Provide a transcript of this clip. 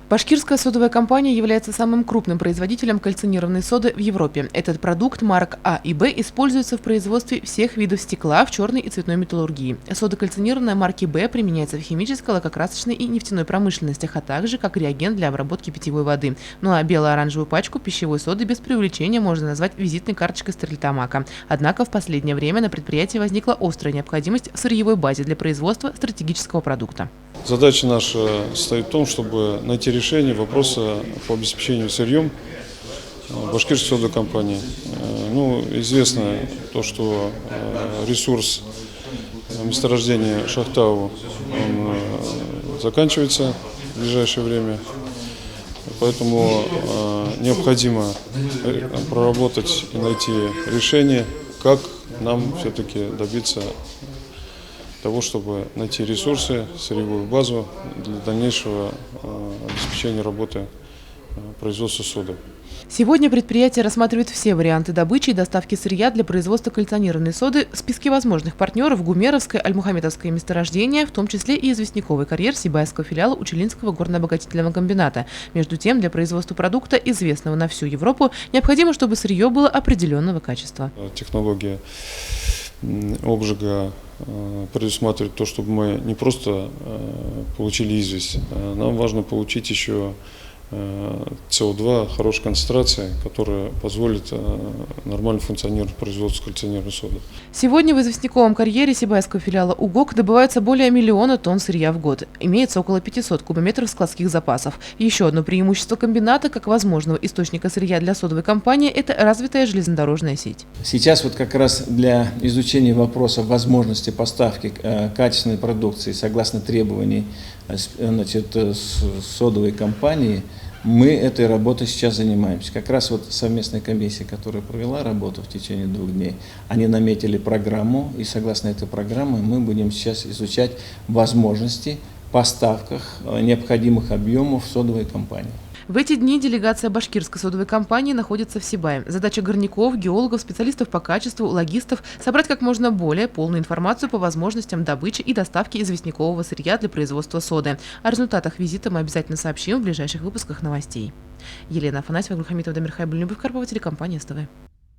Башкирская содовая компания является самым крупным производителем кальцинированной соды в Европе. Этот продукт марок А и Б используется в производстве всех видов стекла в черной и цветной металлургии. Сода кальцинированная марки Б применяется в химической, лакокрасочной и нефтяной промышленностях, а также как реагент для обработки питьевой воды. Ну а бело-оранжевую пачку пищевой соды без преувеличения можно назвать визитной карточкой Стерлитамака. Однако в последнее время на предприятии возникла острая необходимость в сырьевой базе для производства стратегического продукта. Задача наша состоит в том, чтобы найти решение вопроса по обеспечению сырьем Башкирской содовой компании. Известно то, что ресурс месторождения Шахтау заканчивается в ближайшее время, поэтому необходимо проработать и найти решение, как нам все-таки добиться того, чтобы найти ресурсы, сырьевую базу для дальнейшего обеспечения работы производства соды. Сегодня предприятие рассматривает все варианты добычи и доставки сырья для производства кальцинированной соды в списке возможных партнеров Гумеровское, Альмухаметовское месторождение, в том числе и известняковый карьер Сибайского филиала Учелинского горно-обогатительного комбината. Между тем, для производства продукта, известного на всю Европу, необходимо, чтобы сырье было определенного качества. Технология обжига предусматривает то, чтобы мы не просто получили известь, а нам важно получить еще СО2 хорошей концентрации, которая позволит нормально функционировать производству кальцинированной соды. Сегодня в известняковом карьере Сибайского филиала УГОК добывается более 1 миллиона тонн сырья в год. Имеется около 500 кубометров складских запасов. Еще одно преимущество комбината как возможного источника сырья для содовой компании – это развитая железнодорожная сеть. Сейчас как раз для изучения вопроса возможности поставки качественной продукции согласно требований содовой компании, мы этой работой сейчас занимаемся. Как раз совместная комиссия, которая провела работу в течение 2 дней, они наметили программу, и согласно этой программе мы будем сейчас изучать возможности поставках необходимых объемов содовой компании. В эти дни делегация Башкирской содовой компании находится в Сибае. Задача горняков, геологов, специалистов по качеству, логистов – собрать как можно более полную информацию по возможностям добычи и доставки известнякового сырья для производства соды. О результатах визита мы обязательно сообщим в ближайших выпусках новостей. Елена Афанасьева, Альмухаметова, Дамир Хайбуллин, Карпова, телекомпания СТВ.